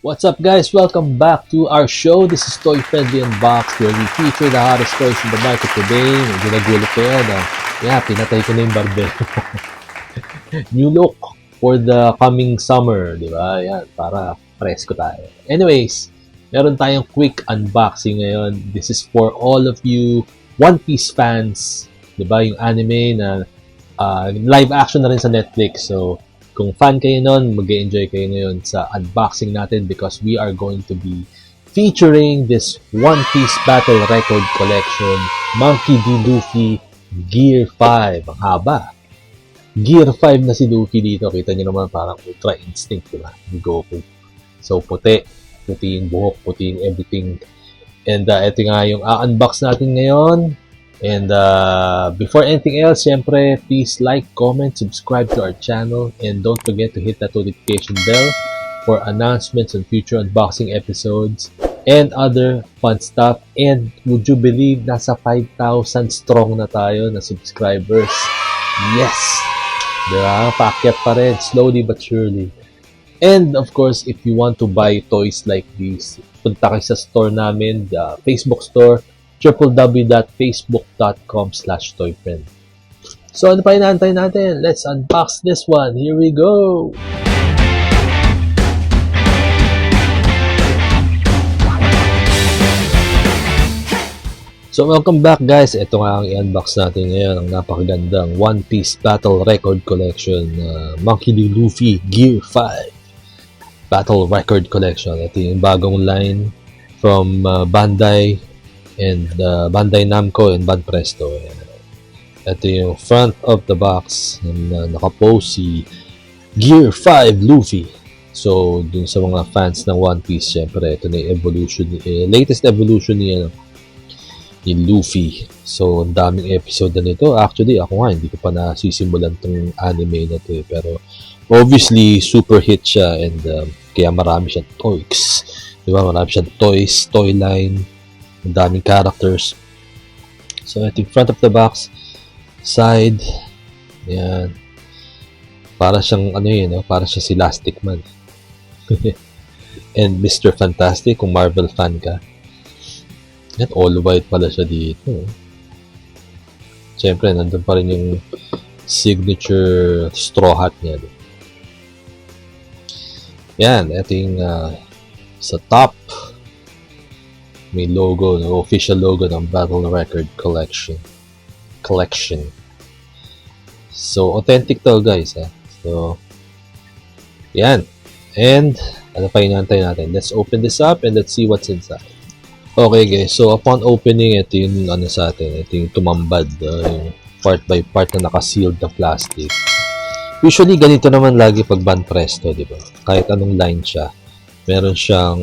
What's up guys? Welcome back to our show. This is Toy Friendly Unboxed where we feature the hottest toys in the market today. Medyo nagulat kayo na, pinatay ko na yung barbell. New look for the coming summer, di ba? Yan, para presko tayo. Anyways, meron tayong quick unboxing ngayon. This is for all of you One Piece fans, di ba? Yung anime na live action na rin sa Netflix. So, kung fan kayo nun, mag-enjoy kayo ngayon sa unboxing natin because we are going to be featuring this One Piece Battle Record Collection Monkey D. Luffy Gear 5. Ang haba. Gear 5 na si Luffy dito. Kita nyo naman parang Ultra Instinct, diba? Ni Goku. So, puti yung buhok, puti yung everything. And ito nga yung unbox natin ngayon. And before anything else, syempre, please like, comment, subscribe to our channel, and don't forget to hit that notification bell for announcements on future unboxing episodes and other fun stuff. And would you believe, nasa 5,000 strong na tayo na subscribers? Yes! Diba? Paakyat pa rin, slowly but surely. And of course, if you want to buy toys like these, punta kayo sa store namin, the Facebook store, www.facebook.com/toyfriend. So ano pa inaantay natin? Let's unbox this one. Here we go! So welcome back guys. Ito nga ang i-unbox natin ngayon. Ang napakagandang One Piece Battle Record Collection. Monkey D. Luffy Gear 5 Battle Record Collection. Ito yung bagong line from Bandai and Bandai Namco and Ban Presto. Ito yung front of the box na nakapost si Gear 5 Luffy. So, dun sa mga fans ng One Piece, syempre, ito na yung evolution, latest evolution ni Luffy. So, ang daming episode na nito. Actually, ako nga, hindi ko pa nasisimulan tong anime na to. Pero, obviously, super hit siya and kaya marami siyang toys. Diba? Marami siyang toys, toy line, ang daming characters. So, ito yung front of the box, side, yan. Para siyang, para siya si Elastic Man. And Mr. Fantastic, kung Marvel fan ka. Yan, all white pala siya dito. Siyempre, nandun pa rin yung signature straw hat niya. Yan, ito yung sa top. May logo, official logo ng Battle Record Collection. So, authentic to guys. So, yan. And, ano pa inaantay natin? Let's open this up and let's see what's inside. Okay guys, so upon opening, ito yung sa atin. Ito yung tumambad. Yung part by part na naka-sealed na plastic. Usually, ganito naman lagi pag Ban Presto, di ba? Kahit anong line siya. Meron siyang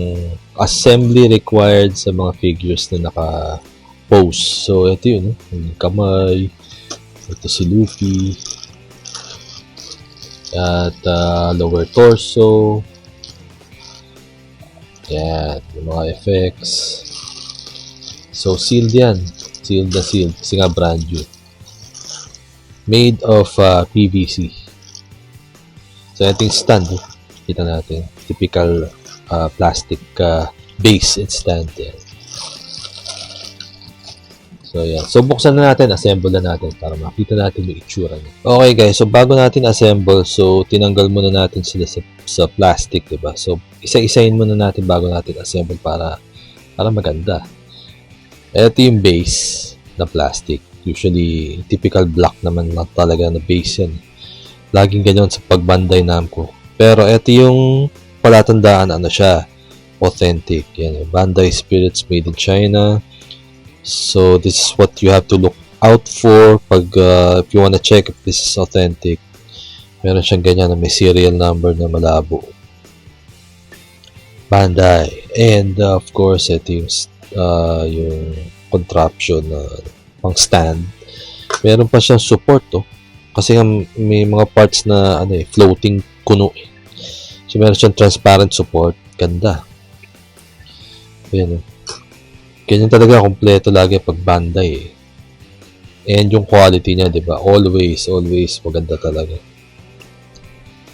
assembly required sa mga figures na naka-pose. So, ito yun. Yung kamay. Ito si Luffy. At lower torso. Yan. Yung mga effects. So, sealed yan. Sealed na sealed. Kasi nga brand new. Made of PVC. So, ito yung stand. Kita natin. Typical plastic base and stand yan. So, yan. So, buksan na natin. Assemble na natin para makita natin yung itsura niya. Okay, guys. So, bago natin assemble, so, tinanggal muna natin sila sa plastic, diba? So, isa-isahin muna natin bago natin assemble para maganda. Ito yung base na plastic. Usually, typical black naman na talaga na base yan. Laging ganyan sa pag-Bandai Namco. Pero ito yung palatandaan, siya, authentic. Yan, Bandai Spirits made in China. So, this is what you have to look out for pag if you wanna check if this is authentic. Meron siyang ganyan na may serial number na malabo. Bandai. And, of course, ito yung contraption na pang stand. Meron pa siyang support, kasi may mga parts na floating kuno. So, meron siyang transparent support. Ganda. Ayan. Ganyan talaga kompleto lagi pag Bandai. And yung quality niya, diba? Always maganda talaga.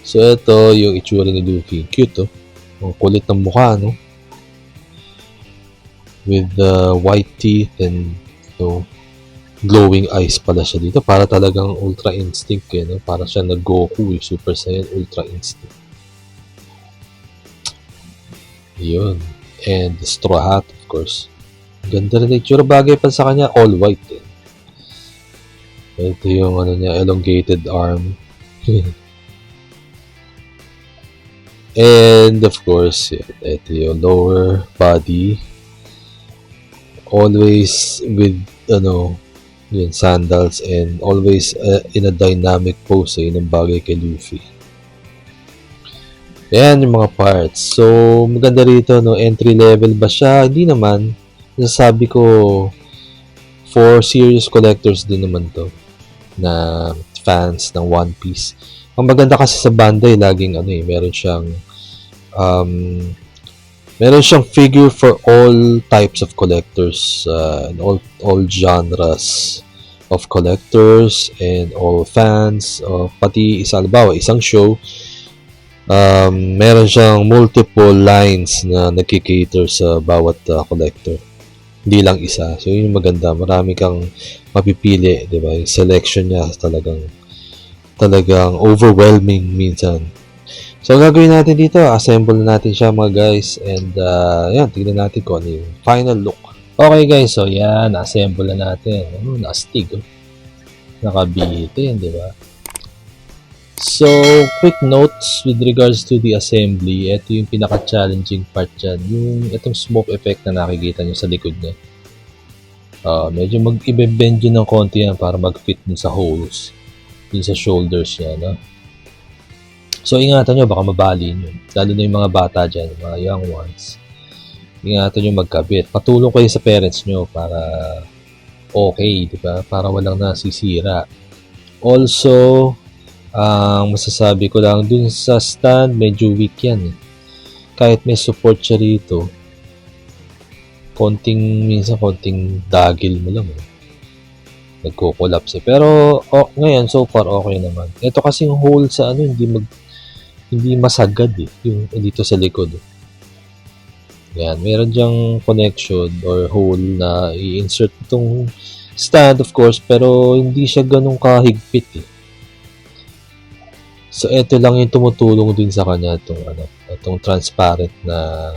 So, ito yung itsura ni Luffy. Cute, Ang kulit ng mukha, no? With white teeth and, glowing eyes pala siya dito. Para talagang Ultra Instinct, no? Para siya na Goku, Super Saiyan Ultra Instinct. Yun. And the straw hat, of course. Ganda rin na itsura. Bagay pa sa kanya, all white. Ito yung elongated arm. And of course, ito yung lower body. Always with, sandals and always in a dynamic pose. Yun ang bagay kay Luffy. Ayan yung mga parts. So, maganda rito, entry level ba siya? Hindi naman. Nasabi ko, for serious collectors din naman to, na fans ng One Piece. Ang maganda kasi sa Bandai, laging meron siyang figure for all types of collectors, and all genres of collectors and all fans, pati isang show, meron siyang multiple lines na nagki-cater sa bawat collector. Hindi lang isa. So, yun yung maganda. Marami kang mapipili, di ba? Yung selection niya talagang overwhelming minsan. So, gagawin natin dito. Assemble natin siya, mga guys. And, yan. Tignan natin kung ano yung final look. Okay, guys. So, yan. Assemble na natin. Nastig. Nakabitin, di ba? So, quick notes with regards to the assembly. Ito yung pinaka-challenging part dyan. Itong smoke effect na nakikita nyo sa likod niya. Medyo mag-i-bend yun ng konti yan para mag-fit dun sa holes. Dun sa shoulders niya, no? So, ingatan nyo, baka mabali nyo. Lalo na yung mga bata dyan, mga young ones. Ingatan nyo magkabit. Patulong kayo sa parents nyo para okay, di ba? Para walang nasisira. Also, ang masasabi ko lang, dun sa stand, medyo weak yan. Kahit may support siya rito, minsan konting dagil mo lang. Nagko-collapse. Pero, ngayon, so far, okay naman. Ito kasing hole sa hindi masagad yung dito sa likod. Yan, meron dyang connection or hole na i-insert itong stand, of course, pero hindi siya ganun kahigpit. So, ito lang yung tumutulong din sa kanya itong transparent na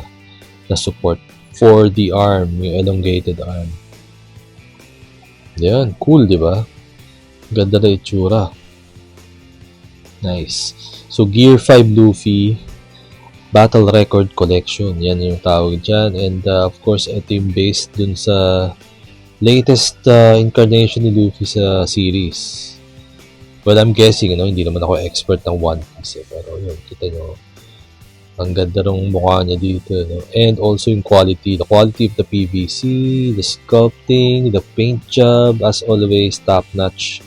support for the arm, yung elongated arm. Yan, cool, di ba? Ganda na itsura. Nice. So, Gear 5 Luffy Battle Record Collection. Yan yung tawag dyan. And, of course, ito yung based dun sa latest incarnation ni Luffy sa series. Well, I'm guessing, hindi naman ako expert ng One Piece. Pero yun, kita nyo, ang ganda ng mukha niya dito. And also yung quality. The quality of the PVC, the sculpting, the paint job, as always, top-notch.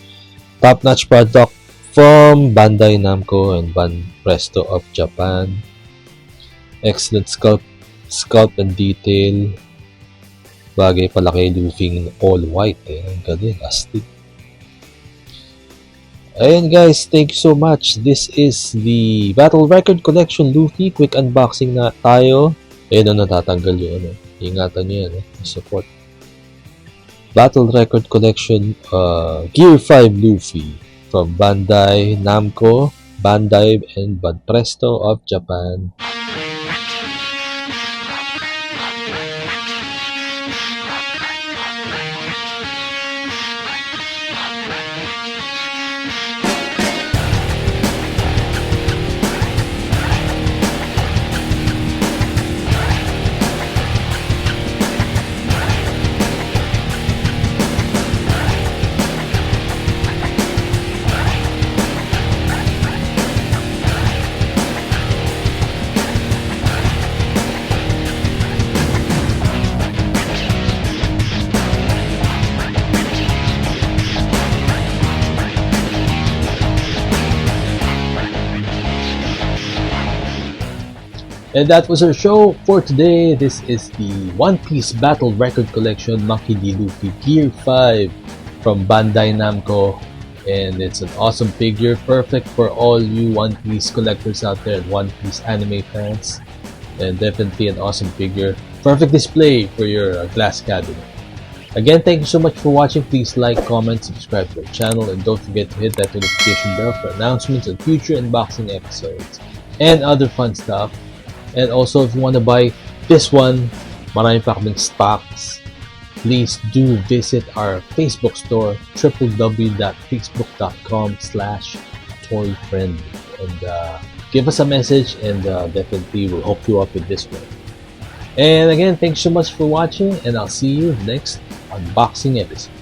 Top-notch product from Bandai Namco and Banpresto of Japan. Excellent sculpt and detail. Bagay pala kay Luffy all white. Ang galing, astig. Ayan guys, thank you so much. This is the Battle Record Collection Luffy. Quick unboxing na tayo. Ayan na natatanggal yun. Ingatan nyo yan. Support. Battle Record Collection Gear 5 Luffy from Bandai Namco, Bandai and Banpresto of Japan. And that was our show for today. This is the One Piece Battle Record Collection Maki D. Luffy Gear 5 from Bandai Namco. And it's an awesome figure, perfect for all you One Piece collectors out there, One Piece anime fans. and definitely an awesome figure. Perfect display for your glass cabinet. Again, thank you so much for watching. Please like, comment, subscribe to our channel, and don't forget to hit that notification bell for announcements on future unboxing episodes and other fun stuff. And also, if you want to buy this one, marami pa kaming stocks. Please do visit our Facebook store, www.facebook.com/toyfriendly, and give us a message, and definitely we'll hook you up with this one. And again, thanks so much for watching, and I'll see you next unboxing episode.